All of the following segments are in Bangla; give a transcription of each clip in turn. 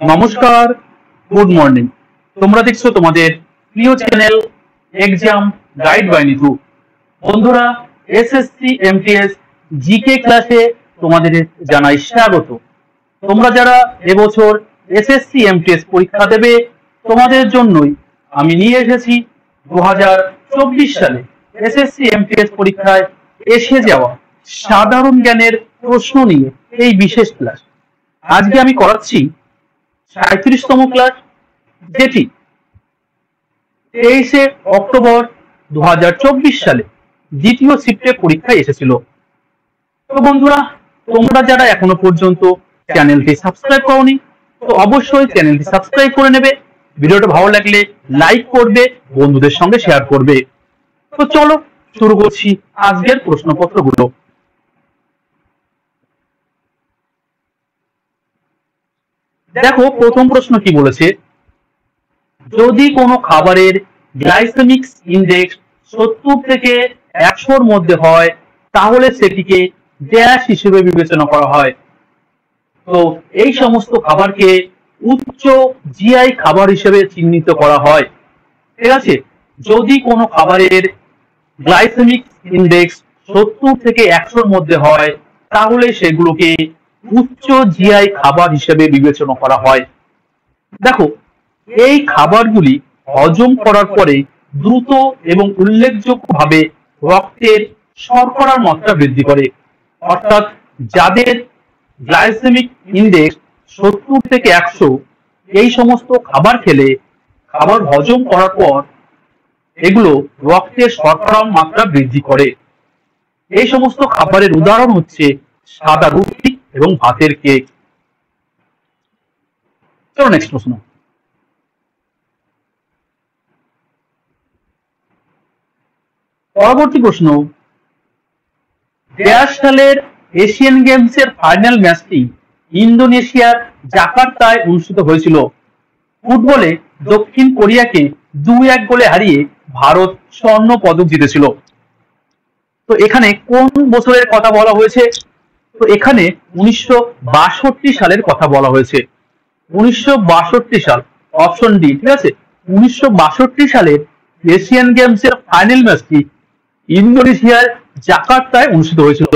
নমস্কার, গুড মর্নিং। তোমরা দেখছো তোমাদের প্রিয় channel exam guide by Nitu. বন্ধুরা, এসএসসি এমটিএস জিকে ক্লাসে তোমাদের জানাই স্বাগত। তোমরা যারা এবছর এসএসসি এমটিএস পরীক্ষা দেবে, তোমাদের জন্যই আমি নিয়ে এসেছি 2024 সালে এসএসসি এমটিএস পরীক্ষায় এসে যাওয়া সাধারণ জ্ঞানের প্রশ্ন নিয়ে এই বিশেষ ক্লাস। আজকে আমি করাচ্ছি 37তম ক্লাস, যেটি 23শে অক্টোবর 2024 সালে দ্বিতীয় শিফটে পরীক্ষায় এসেছিল। তো বন্ধুরা, তোমরা যারা এখনো পর্যন্ত চ্যানেলটি সাবস্ক্রাইব করোনি, তো অবশ্যই চ্যানেলটি সাবস্ক্রাইব করে নেবে। ভিডিওটা ভালো লাগলে লাইক করবে, বন্ধুদের সঙ্গে শেয়ার করবে। তো চলো শুরু করছি আজকের প্রশ্নপত্রগুলো। দেখো, প্রথম প্রশ্ন কি বলেছে, যদি কোনো খাবারের গ্লাইসেমিক ইনডেক্স 70 থেকে 100-র মধ্যে হয়, তাহলে সেটিকে ড্যাশ হিসেবে বিবেচনা করা হয়। তো এই সমস্ত খাবারকে উচ্চ জিআই খাবার হিসেবে চিহ্নিত করা হয়। ঠিক আছে, যদি কোনো খাবারের গ্লাইসেমিক ইনডেক্স 70 থেকে 100-র মধ্যে হয়, তাহলে সেগুলোকে উচ্চ জিআই খাবার হিসেবে বিবেচনা করা হয়। দেখো, এই খাবারগুলি হজম করার পরে দ্রুত এবং উল্লেখযোগ্যভাবে রক্তের শর্করার মাত্রা বৃদ্ধি করে। অর্থাৎ যাদের গ্লাইসেমিক ইনডেক্স 70 থেকে 100, এই সমস্ত খাবার খেলে খাবার হজম করার পর এগুলো রক্তের শর্করার মাত্রা বৃদ্ধি করে। এই সমস্ত খাবারের উদাহরণ হচ্ছে সাদা রুটি এবং ভাতের কেক। চলো নেক্সট প্রশ্ন। পরবর্তী প্রশ্ন, ড্যাশ সালের এশিয়ান গেমসের ফাইনাল ম্যাচটি ইন্দোনেশিয়ার জাকার্তায় অনুষ্ঠিত হয়েছিল। ফুটবলে দক্ষিণ কোরিয়াকে 2-1 গোলে হারিয়ে ভারত স্বর্ণ পদক জিতেছিল। তো এখানে কোন বছরের কথা বলা হয়েছে? তো এখানে 1962 সালের কথা বলা হয়েছে। 1962 সাল, অপশন ডি। ঠিক আছে, 1962 সালের এশিয়ান গেমসের ফাইনাল ম্যাচটি ইন্দোনেশিয়ার জাকার্তায় অনুষ্ঠিত হয়েছিল,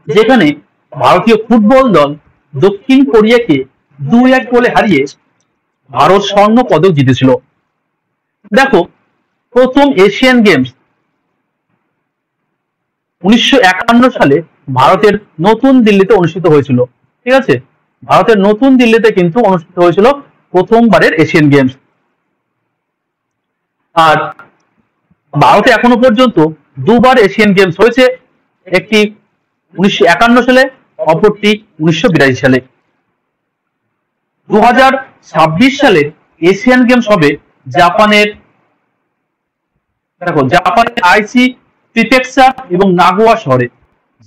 যেখানে ভারতীয় ফুটবল দল দক্ষিণ কোরিয়াকে 2-1 গোলে হারিয়ে ভারত স্বর্ণ পদক জিতেছিল। দেখো, প্রথম এশিয়ান গেমস 1951 সালে ভারতের নতুন দিল্লিতে অনুষ্ঠিত হয়েছিল। ঠিক আছে, ভারতের নতুন দিল্লিতে কিন্তু অনুষ্ঠিত হয়েছিল প্রথমবারের এশিয়ান গেমস। আর ভারতে এখনো পর্যন্ত দুবার এশিয়ান গেমস হয়েছে, একটি 1951 সালে, অপরটি 1982 সালে। 2026 সালে এশিয়ান গেমস হবে জাপানের আইসি প্রিফেকচার এবং নাগোয়া শহরে।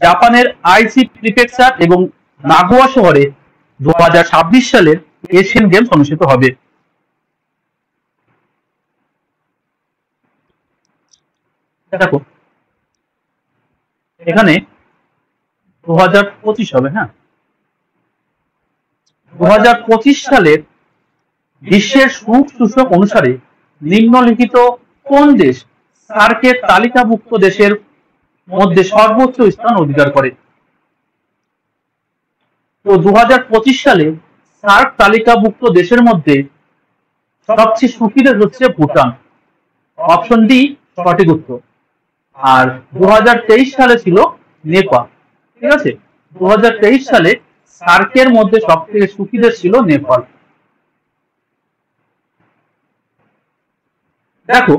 জাপানের আইসি প্রিফেকচার এবং নাগোয়া শহরে 2026 সালের এশিয়ান গেমস অনুষ্ঠিত হবে। দেখো, এখানে 2025 হবে। হ্যাঁ, 2025 সালের বিশ্বের সুখ সূচক অনুসারে নিম্নলিখিত কোন দেশ সার্কের তালিকাভুক্ত দেশের মধ্যে সর্বোচ্চ স্থান অধিকার করে? তো 2025 সালে সার্ক তালিকাভুক্ত দেশের মধ্যে সবচেয়ে সুখী দেশ হচ্ছে ভুটান। অপশন ডি সঠিক উত্তর। আর 2023 সালে ছিল নেপাল। ঠিক আছে, 2023 সালে সার্কের মধ্যে সবথেকে সুখী দেশ ছিল নেপাল। দেখো,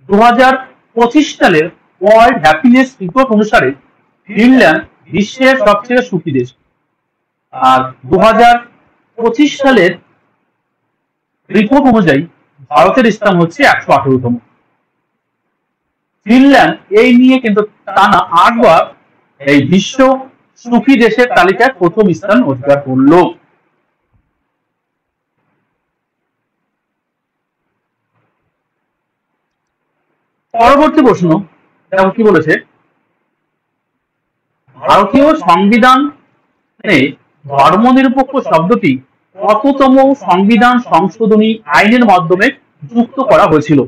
2025 সালের ওয়ার্ল্ড হ্যাপিনেস রিপোর্ট অনুসারে ফিনল্যান্ড বিশ্বের সবচেয়ে সুখী দেশ। আর 2025 সালের রিপোর্ট অনুযায়ী ভারতের স্থান হচ্ছে 118তম। ফিনল্যান্ড এই নিয়ে কিন্তু টানা 8 বার এই বিশ্ব সুখী দেশের তালিকায় প্রথম স্থান অধিকার করল। পরবর্তী প্রশ্ন, দেখো কি বলেছে, ভারতীয় সংবিধানে ধর্মনিরপেক্ষ শব্দটি কততম সংবিধান সংশোধনী আইনের মাধ্যমে যুক্ত করা হয়েছিল?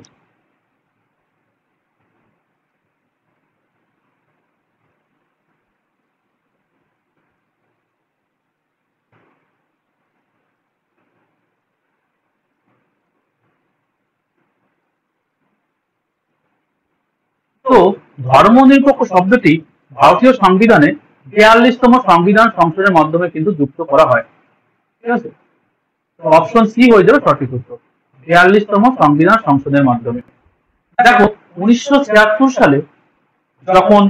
তো ধর্মনিরপেক্ষ শব্দটি ভারতীয় সংবিধানে 42তম সংবিধান সংশোধনের মাধ্যমে কিন্তু যুক্ত করা হয়। ঠিক আছে, তো অপশন সি হয়ে যাবে সঠিক উত্তর, 42তম সংবিধান সংশোধনের মাধ্যমে। দেখো 1976 সালে যখন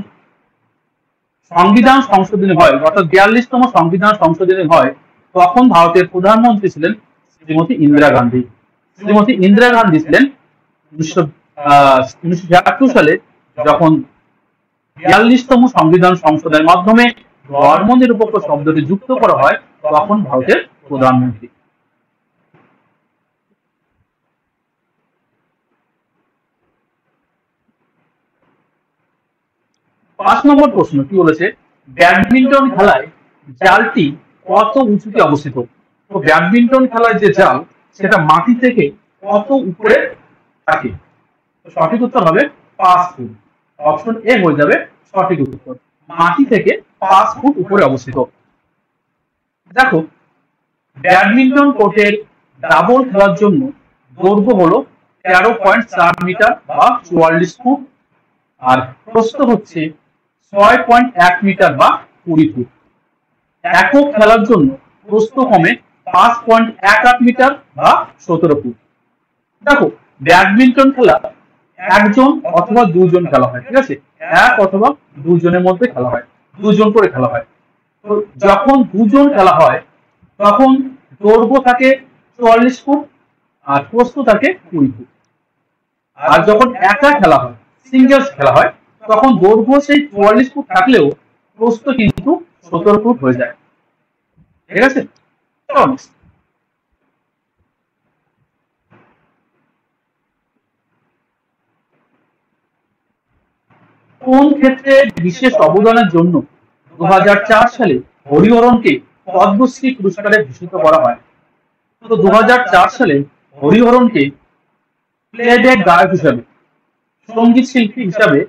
সংবিধান সংশোধনী হয়, অর্থাৎ 42তম সংবিধান সংশোধনী হয়, তখন ভারতের প্রধানমন্ত্রী ছিলেন শ্রীমতী ইন্দিরা গান্ধী। শ্রীমতী ইন্দিরা গান্ধী ছিলেন 1976 সালে যখন 42তম সংবিধান সংশোধনের মাধ্যমে ধর্মনিরপেক্ষ শব্দটি যুক্ত করা হয়, তখন ভারতের প্রধানমন্ত্রী। পাঁচ নম্বর প্রশ্ন কি বলেছে, ব্যাডমিন্টন খেলায় জালটি কত উঁচুতে অবস্থিত? তো ব্যাডমিন্টন খেলায় যে জাল সেটা মাটি থেকে কত উপরে থাকে? সঠিক উত্তর হবে 5 ফুট। অপশন এ হয়ে যাবে সঠিক উত্তর, মাটি থেকে 5 ফুট উপরে অবস্থিত। দেখো ব্যাডমিন্টন কোর্টের ডাবল খেলার জন্য দৈর্ঘ্য হলো 13.4 মিটার বা 44 ফুট, আর প্রস্থ হচ্ছে 6.1 মিটার বা 20 ফুট। একক খেলার জন্য প্রস্থ কমে 5.18 মিটার বা 17 ফুট। দেখো ব্যাডমিন্টন খেলা একজন অথবা দুজন খেলা হয়, ঠিক আছে, এক অথবা দুজনের মধ্যে খেলা হয়, দুজন করে খেলা হয়। তো যখন দুজন খেলা হয় তখন দৈর্ঘ্য থাকে 44 ফুট আর প্রস্থ থাকে 20 ফুট। আর যখন একা খেলা হয়, সিঙ্গেলস খেলা হয়, তখন দৈর্ঘ্য সেই 44 ফুট থাকলেও প্রস্থ কিন্তু 17 ফুট হয়ে যায়। ঠিক আছে, কোন ক্ষেত্রে বিশেষ অবদানের জন্য 2004 সালে হরিহরনকে পদ্মশ্রী পুরস্কারে ভূষিত করা হয়? তো 2004 সালে হরিহরনকে প্লেব্যাক গায়ক হিসাবে, সঙ্গীত শিল্পী হিসাবে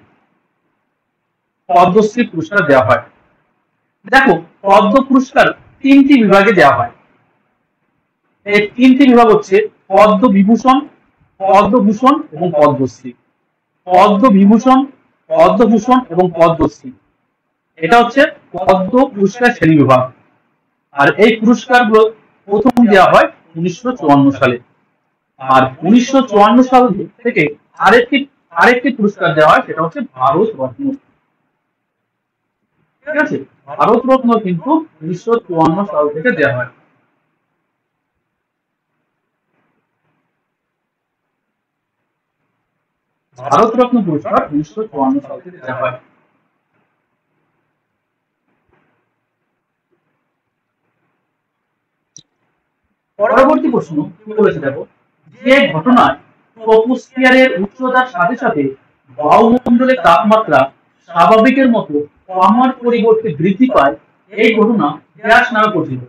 পদ্মশ্রী পুরস্কার দেওয়া হয়। দেখো পদ্ম পুরস্কার 3টি বিভাগে দেওয়া হয়। এই 3টি বিভাগ হচ্ছে পদ্মবিভূষণ, পদ্মভূষণ এবং পদ্মশ্রী। পদ্মবিভূষণ, পদ্মভূষণ এবং পদ্মশ্রী, এটা হচ্ছে পদ্ম পুরস্কার শ্রেণী বিভাগ। আর এই পুরস্কারগুলো প্রথম দেওয়া হয় 1954 সালে। আর 1954 সাল থেকে আরেকটি পুরস্কার দেওয়া হয়, সেটা হচ্ছে ভারত রত্ন। ঠিক আছে, ভারত রত্ন কিন্তু 1954 সাল থেকে দেওয়া হয়। ভারত রত্ন পুরস্কার 1954 সাল থেকে দেওয়া হয়। পরবর্তী প্রশ্ন কি বলেছে দেখো, যে ঘটনায় ট্রপোস্ফিয়ারের উচ্চতার সাথে সাথে বায়ুমণ্ডলের তাপমাত্রা স্বাভাবিকের মতো কমার পরিবর্তে বৃদ্ধি পায়, এই ঘটনা গ্যাস নামে পরিচিত।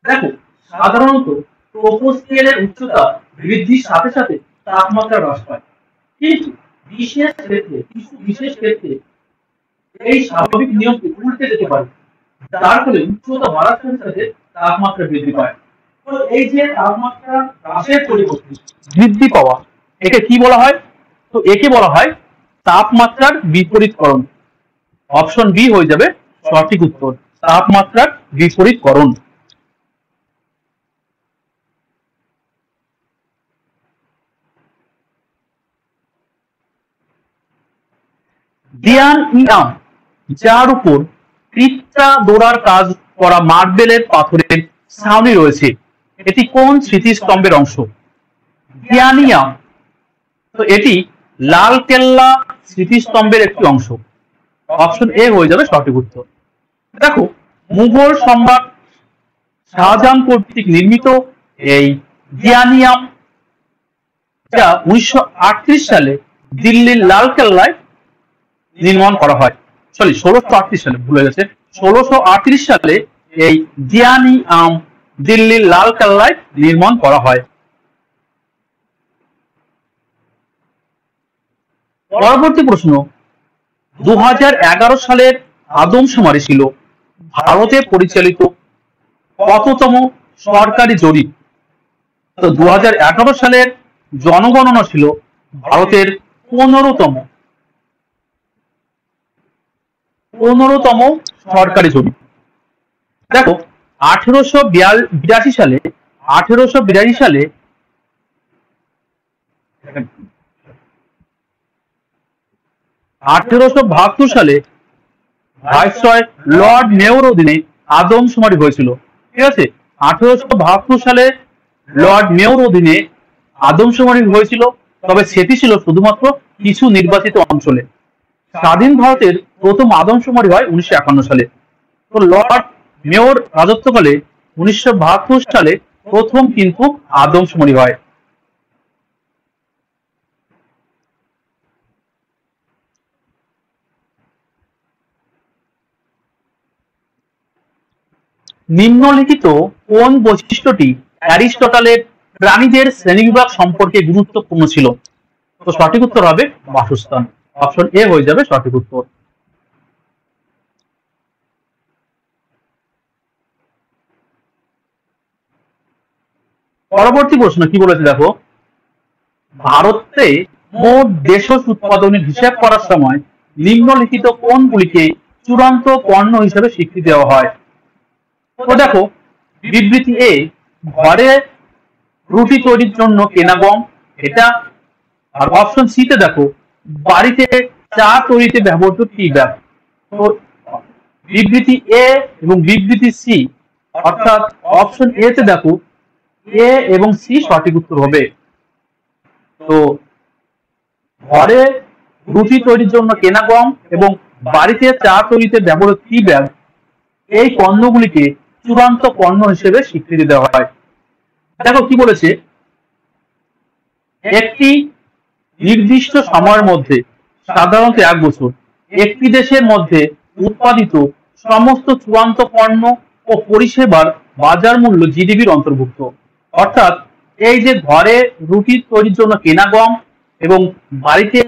দেখো সাধারণত ট্রপোস্ফিয়ারের উচ্চতা বৃদ্ধির সাথে সাথে তাপমাত্রা হ্রাস পায়, কিন্তু বিশেষ ক্ষেত্রে এই স্বাভাবিক নিয়মকে উল্টে যেতে পারে, যার ফলে উচ্চতা বাড়ার সাথে সাথে তাপমাত্রা বৃদ্ধি পায়। তো এই যে তাপমাত্রা হ্রাসের পরিবর্তে বৃদ্ধি পাওয়া, একে কি বলা হয়? তো একে বলা হয় তাপমাত্রার বিপরীতকরণ। অপশন বি হয়ে যাবে সঠিক উত্তর, তাপমাত্রার বিপরীতকরণ। দিয়ান-ই-আম, যার উপর কৃত্রা দোড়ার কাজ করা মার্বেলের পাথরের ছাউনি রয়েছে, এটি কোন স্মৃতিস্তম্ভের অংশ? দিয়ান-ই-আম, তো এটি লালকেল্লা স্মৃতিস্তম্ভের একটি অংশ। অপশন এ হয়ে যাবে সঠিক উত্তর। দেখো মুঘল সম্রাট শাহজাহান কর্তৃক নির্মিত এই দিয়ান-ই-আম, যা 1938 সালে দিল্লির লালকেল্লায় নির্মাণ করা হয়। 1638 সালে, ভুলে গেছে, 1638 সালে এই দিয়ান-ই-আম দিল্লির লাল কেল্লায় নির্মাণ করা হয়। পরবর্তী প্রশ্ন, 2011 সালের আদমশুমারি ছিল ভারতে পরিচালিত কততম সরকারি জরিপ? তো 2011 সালের জনগণনা ছিল ভারতের 15তম সরকারি জরিপ। দেখো 1882 সালে 1872 সালে ভাইসরয় লর্ড মেয়র অধীনে আদমশুমারি হয়েছিল। ঠিক আছে, 1872 সালে লর্ড মেয়র অধীনে আদমশুমারি হয়েছিল, তবে সেটি ছিল শুধুমাত্র কিছু নির্বাচিত অঞ্চলে। স্বাধীন ভারতের প্রথম আদমশুমারি হয় 1951 সালে। তো লর্ড মেয়র রাজত্বকালে 1972 সালে প্রথম কিন্তু আদমশুমারি হয়। নিম্নলিখিত কোন বৈশিষ্ট্যটি অ্যারিস্টটলের প্রাণীদের শ্রেণীবিভাগ সম্পর্কে গুরুত্বপূর্ণ ছিল? তো সঠিক উত্তর হবে বাসস্থান। অপশন এ হয়ে যাবে সঠিক উত্তর। পরবর্তী প্রশ্ন কি বলেছে দেখো, ভারতে মোট দেশজ উৎপাদনের হিসাব করার সময় নিম্নলিখিত কোনগুলিকে চূড়ান্ত পণ্য হিসেবে স্বীকৃতি দেওয়া হয়? তো দেখো, বিবৃতি এ, ঘরে রুটি তৈরির জন্য কেনা গম, এটা। আর অপশন সি তে দেখো, বাড়িতে চা তৈরিতে ব্যবহৃত টি ব্যাগ। তো বিবৃতি এ এবং বিবৃতি সি, অর্থাৎ অপশন এ তে দেখো এ এবং সি সঠিক উত্তর হবে। তো ঘরে রুটি তৈরির জন্য কেনা গম এবং বাড়িতে চা তৈরিতে ব্যবহৃত টি ব্যাগ, এই পণ্যগুলিকে চূড়ান্ত পণ্য হিসেবে স্বীকৃতি দেওয়া হয়। দেখো কি বলেছে, একটি নির্দিষ্ট সময়ের মধ্যে, সাধারণত 1 বছর, একটি দেশের মধ্যে উৎপাদিত সমস্ত চূড়ান্ত পণ্য ও পরিষেবার বাজার মূল্য জিডিপির অন্তর্ভুক্ত। অর্থাৎ এই যে ঘরে রুটি তৈরির জন্য কেনা গম এবং বাড়িতে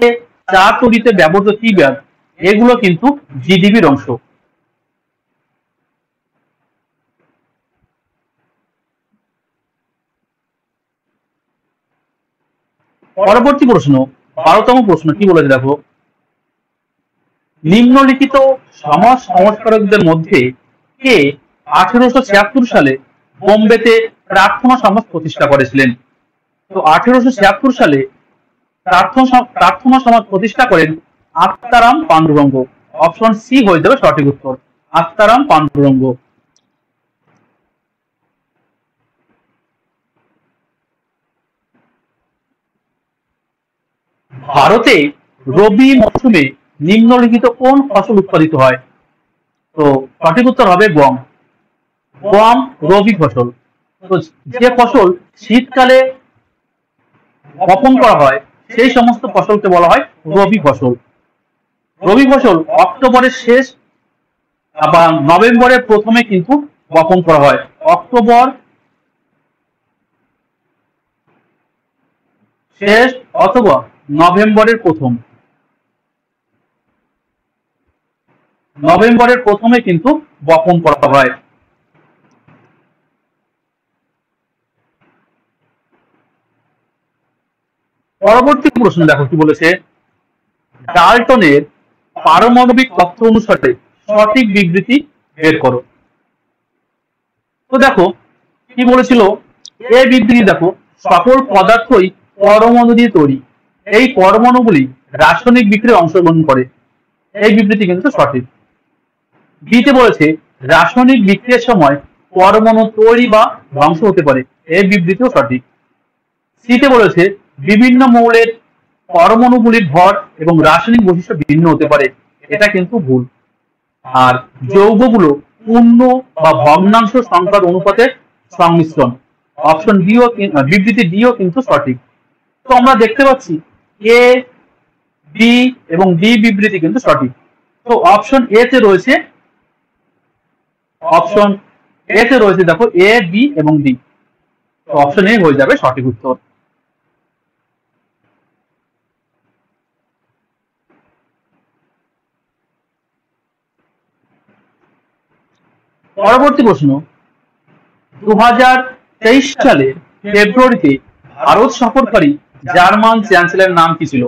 চা তৈরিতে ব্যবহৃত টি ব্যাগ, এগুলো কিন্তু জিডিপির অংশ। পরবর্তী প্রশ্ন, 12তম প্রশ্ন কি বলেছে দেখো, নিম্নলিখিত সমাজ সংস্কারকদের মধ্যে কে 1876 সালে বোম্বেতে প্রার্থনা সমাজ প্রতিষ্ঠা করেছিলেন? তো 1876 সালে প্রার্থনা সমাজ প্রতিষ্ঠা করেন আত্মারাম পান্ডুরঙ্গ। অপশন সি হয়ে যাবে সঠিক উত্তর, আত্মারাম পান্ডুরঙ্গ। ভারতে রবি মৌসুমে নিম্নলিখিত কোন ফসল উৎপাদিত হয়? তো সঠিক উত্তর হবে গম। গম রবি ফসল। তো যে ফসল শীতকালে বপন করা হয় সেই সমস্ত ফসলকে বলা হয় রবি ফসল। রবি ফসল অক্টোবরের শেষ বা নভেম্বরের প্রথমে কিন্তু বপন করা হয়। অক্টোবর শেষ অথবা নভেম্বরের প্রথমে কিন্তু বপন করা হয়। পরবর্তী প্রশ্ন দেখো কি বলেছে, ডাল্টনের পারমাণবিক তত্ত্ব অনুসারে সঠিক বিবৃতি বের করো। তো দেখো কি বলেছিল, এই বিবৃতি দেখো, সকল পদার্থই পরমাণু দিয়ে তৈরি, এই পরমাণুগুলি রাসায়নিক বিক্রিয়ায় অংশগ্রহণ করে, এই বিবৃতি কিন্তু সঠিক। বিতে বলেছে রাসায়নিক বিক্রিয়ার সময় পরমাণু তৈরি বা ধ্বংস হতে পারে, এই বিবৃতিও সঠিক। সিতে বলেছে বিভিন্ন মৌলের পরমাণুগুলির ভর এবং রাসায়নিক বৈশিষ্ট্য ভিন্ন হতে পারে, এটা কিন্তু ভুল। আর যৌগগুলো পূর্ণ বা ভগ্নাংশ সংখ্যার অনুপাতে সংমিশ্রণ, অপশন ডিও, বিবৃতি ডিও কিন্তু সঠিক। তো আমরা দেখতে পাচ্ছি এ, বি এবং ডি বিবৃতি কিন্তু সঠিক। তো অপশন এ তে রয়েছে, অপশন এতে রয়েছে দেখো এ, বি এবং ডি। অপশন এ হয়ে যাবে সঠিক উত্তর। পরবর্তী প্রশ্ন, 2023 সালের ফেব্রুয়ারিতে ভারত সফরকারী জার্মান চ্যান্সেলরের নাম কি ছিল?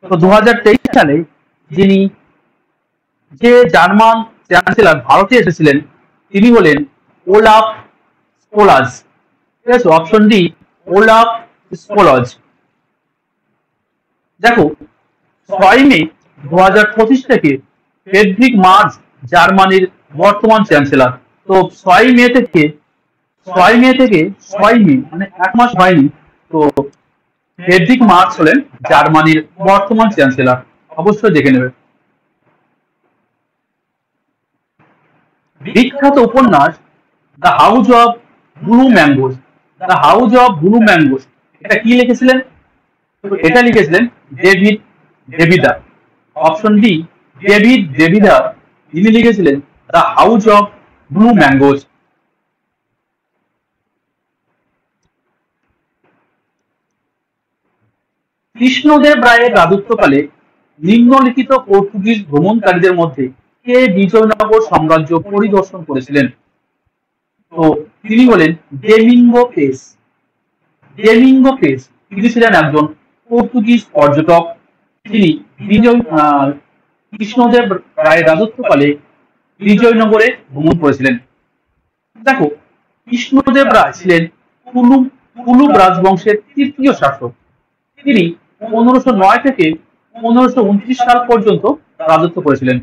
তো 2023 সালে যিনি যে জার্মান চ্যান্সেলর ভারতে এসেছিলেন তিনি হলেন ওলাফ স্কোলাজ। ঠিক আছে, অপশন ডি ওলাফ স্কোলাজ। দেখো 6 মে 2025 থেকে ফ্রেডরিক মার্জ জার্মানির বর্তমান চ্যান্সেলর। তো 6 মে মানে 1 মাস হয়নি। তো ফ্রেডরিক মার্জ হলেন জার্মানির বর্তমান চ্যান্সেলর, অবশ্যই দেখে নেবে। বিখ্যাত উপন্যাস the house of blue mangoes, এটা কি লিখেছিলেন? এটা লিখেছিলেন ডেভিড ডেভিডা। অপশন ডি ডেভিড ডেভিডা, তিনি লিখেছিলেন the house of blue mangoes. Krishnadeva রায়ের রাজত্বকালে নিম্নলিখিত পর্তুগিজ ভ্রমণকারীদের মধ্যে কে বিজয়নগর সাম্রাজ্য পরিদর্শন করেছিলেন? তো তিনি হলেন ডেমিঙ্গো পেস। তিনি ছিলেন একজন পর্তুগিজ পর্যটক। তিনি কৃষ্ণদেব রায়ের রাজত্বকালে বিজয়নগরে ভ্রমণ করেছিলেন। দেখো কৃষ্ণদেব রায় ছিলেন কুলুব রাজবংশের তৃতীয় শাসক। তিনি 1509 থেকে 1529 সাল পর্যন্ত রাজত্ব করেছিলেন।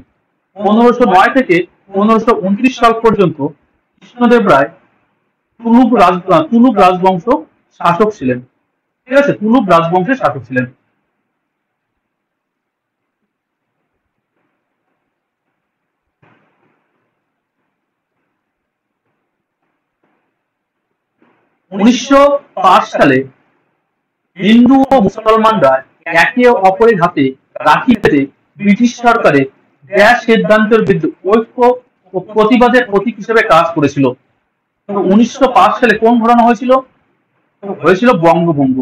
1509 থেকে 1529 সাল পর্যন্ত কৃষ্ণদেব রায় তুলুব রাজবংশ শাসক ছিলেন। ঠিক আছে, তুলুব রাজবংশের শাসক ছিলেন। উনিশশো 5 সালে হিন্দু ও মুসলমানরা একে অপরের হাতে রাখি বেঁধে ব্রিটিশ সরকারের গ্যাস সিদ্ধান্তের বিরুদ্ধে ঐক্য ও প্রতিবাদের প্রতীক হিসেবে কাজ করেছিল। 1905 সালে কোন ঘটনা হয়েছিল? বঙ্গভঙ্গ।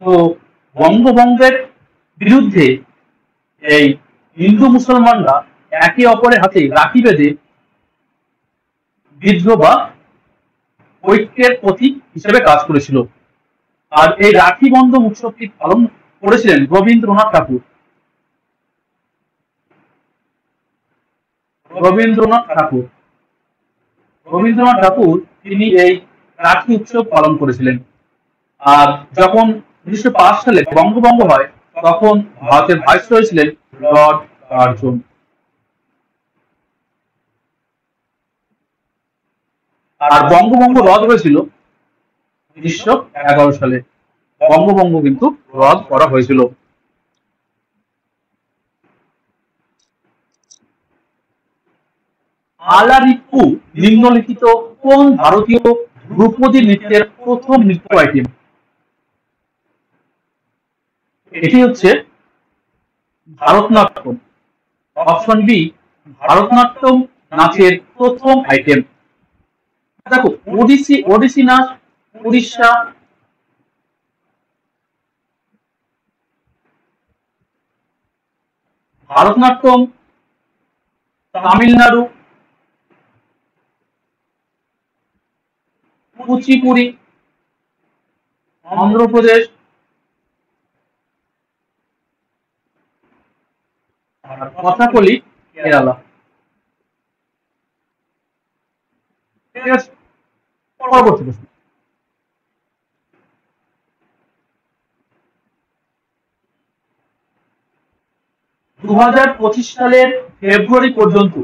তো বঙ্গভঙ্গের বিরুদ্ধে এই হিন্দু মুসলমানরা একে অপরের হাতে রাখি বেঁধে বিদ্রোহ বা ঐক্যের প্রতীক হিসেবে কাজ করেছিল। আর এই রাখি বন্ধন উৎসবটি পালন করেছিলেন রবীন্দ্রনাথ ঠাকুর। রবীন্দ্রনাথ ঠাকুর তিনি এই রাখি উৎসব পালন করেছিলেন। আর যখন 1905 সালে বঙ্গভঙ্গ হয় তখন ভারতের ভাইসরয় ছিলেন লর্ড কার্জন। আর বঙ্গভঙ্গ রদ হয়েছিল 1911 সালে। বঙ্গভঙ্গ কিন্তু রদ করা হয়েছিল। আলারিপ্পু নিম্নলিখিত কোন ভারতীয় ধ্রুপদী নৃত্যের প্রথম নৃত্য আইটেম? এটি হচ্ছে ভারতনাট্যম। অপশন বি ভারতনাট্যম নাচের প্রথম আইটেম। দেখো ওডিসি নাচ উড়িষ্যা, ভারতনাট্যম তামিলনাড়ু, কুচিপুড়ি অন্ধ্রপ্রদেশ, আর কথাকলি কেরালা। ঠিক আছে, পরবর্তী প্রশ্ন। 2025 সালের ফেব্রুয়ারি পর্যন্ত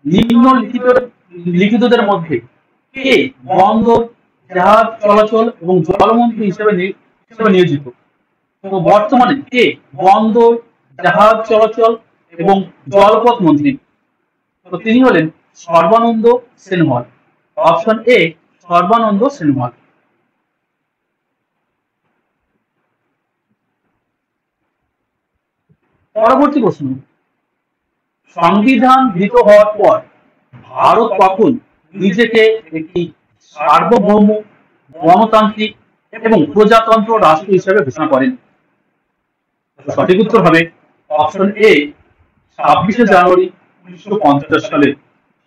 নিম্নলিখিতদের মধ্যে কে বন্দর, জাহাজ চলাচল এবং জলমন্ত্রী হিসেবে নিয়োজিত? তো বর্তমানে কে বন্দর, জাহাজ চলাচল এবং জলপথ মন্ত্রী? তো তিনি হলেন সর্বানন্দ সোনোয়াল। Option A Sarbananda Sonowal. পরবর্তী প্রশ্ন, সংবিধান গৃহীত হওয়ার পর ভারত কখন নিজেকে একটি সার্বভৌম গণতান্ত্রিক এবং প্রজাতন্ত্র রাষ্ট্র হিসেবে ঘোষণা করেন? সঠিক উত্তর হবে অপশন এ 26শে জানুয়ারি 1950 সালে।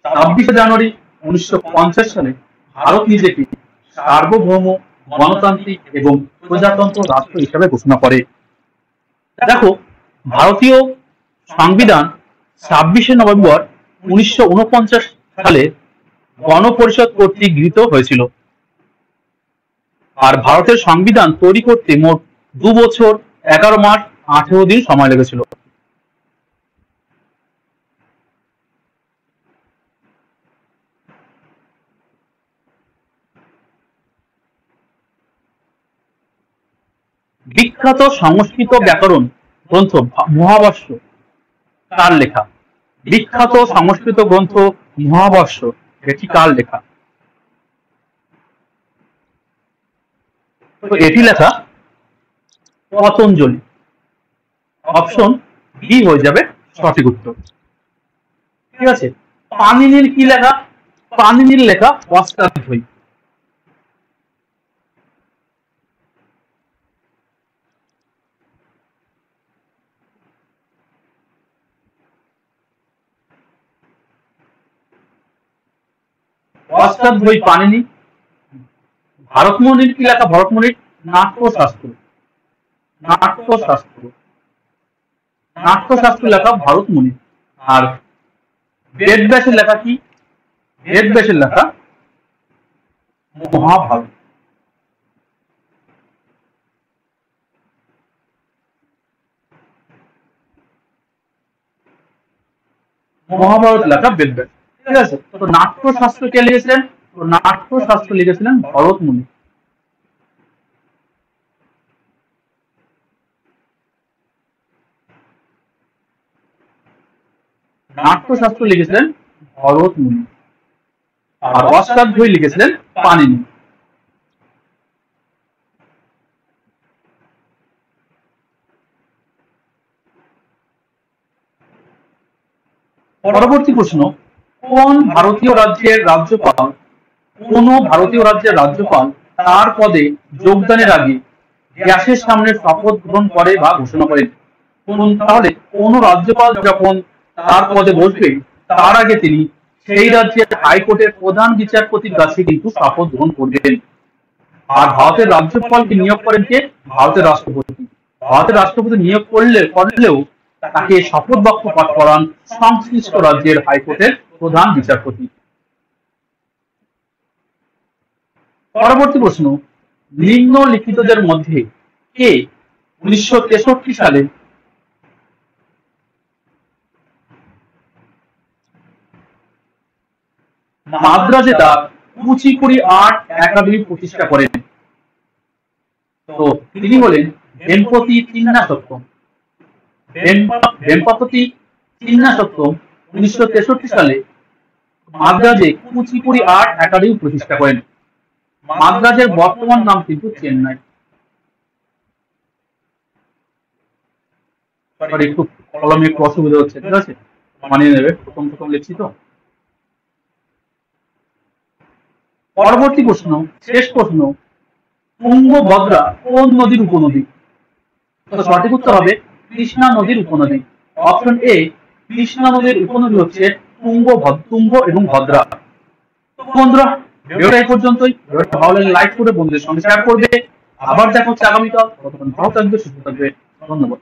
26শে জানুয়ারি 1950 সালে ভারত নিজেকে সার্বভৌম গণতান্ত্রিক এবং প্রজাতন্ত্র রাষ্ট্র হিসেবে ঘোষণা করে। দেখো, ভারতীয় সংবিধান 26শে নভেম্বর 1949 সালে গণপরিষদ কর্তৃক গৃহীত হয়েছিল। আর ভারতের সংবিধান তৈরি করতে মোট 2 বছর 11 মাস 18 দিন সময় লেগেছিল। বিখ্যাত সংস্কৃত ব্যাকরণ গ্রন্থ মহাভাষ্য কার লেখা? বিখ্যাত সংস্কৃত গ্রন্থ মহাভাষ্য এটি কার লেখা? তো এটি লেখা পতঞ্জলি। অপশন বি হয়ে যাবে সঠিক উত্তর। ঠিক আছে, পাণিনির কি লেখা? পাণিনির লেখা অষ্টাধ্যায়ী। অষ্টাধ্যায়ী পাণিনি। ভরতমুনির কি লেখা? ভরতমুনির নাট্যশাস্ত্র। নাট্যশাস্ত্র নাট্যশাস্ত্র লেখা ভরতমুনি। আর বেদব্যাসের লেখা কি? বেদব্যাসের লেখা মহাভারত। মহাভারত লেখা বেদব্যাস। ঠিক আছে, তো নাট্যশাস্ত্র কে লিখেছিলেন? তো নাট্যশাস্ত্র লিখেছিলেন ভরতমুনি। নাট্যশাস্ত্র লিখেছিলেন ভরতমুনি। আর অষ্টাধ্যায়ী লিখেছিলেন পাণিনি। পরবর্তী প্রশ্ন, কোন ভারতীয় রাজ্যের রাজ্যপাল তার পদে যোগদানের আগে গ্যাসের সামনে শপথ গ্রহণ করে বা ঘোষণা করেন? তাহলে কোন রাজ্যপাল যখন তার পদে বসবে তার আগে তিনি সেই রাজ্যের হাইকোর্টের প্রধান বিচারপতির কাছে কিন্তু শপথ গ্রহণ করবেন। আর ভারতের রাজ্যপালকে নিয়োগ করেন কে? ভারতের রাষ্ট্রপতি। ভারতের রাষ্ট্রপতি নিয়োগ করলেও তাকে শপথ বাক্য পাঠ করান সংশ্লিষ্ট রাজ্যের হাইকোর্টের প্রধান বিচারপতি। পরবর্তী প্রশ্ন, নিম্নলিখিতদের মধ্যে কে 1963 সালে মাদ্রাজে তার কুচিপুড়ি আর্ট একাডেমি প্রতিষ্ঠা করেন? তো তিনি হলেন ভেমপতি চিন্নাসত্তম। ভেমপতি চিন্নাসত্তম 1963 সালে মাদ্রাজে কুচিপুড়ি আর্ট একাডেমি প্রতিষ্ঠা করেন। মাদ্রাজের বর্তমান নাম কিন্তু চেন্নাই। একটু কলমে একটু অসুবিধা হচ্ছে, ঠিক আছে, মানিয়ে নেবে, প্রথম লিখছি তো। পরবর্তী প্রশ্ন, শেষ প্রশ্ন, তুঙ্গভদ্রা কোন নদীর উপনদী? তো সঠিক উত্তর হবে কৃষ্ণা নদীর উপনদী। অপশন এ, কৃষ্ণা নদীর উপনদী হচ্ছে তুঙ্গ এবং ভদ্রা। বন্ধুরা, ভিডিওটা এই পর্যন্তই। ভিডিওটা ভালো লাগলে লাইক করে বন্ধুদের সঙ্গে শেয়ার করবে। আবার দেখা হচ্ছে আগামীকাল। ততক্ষণ ভালো থাকবে, সুস্থ থাকবে। ধন্যবাদ।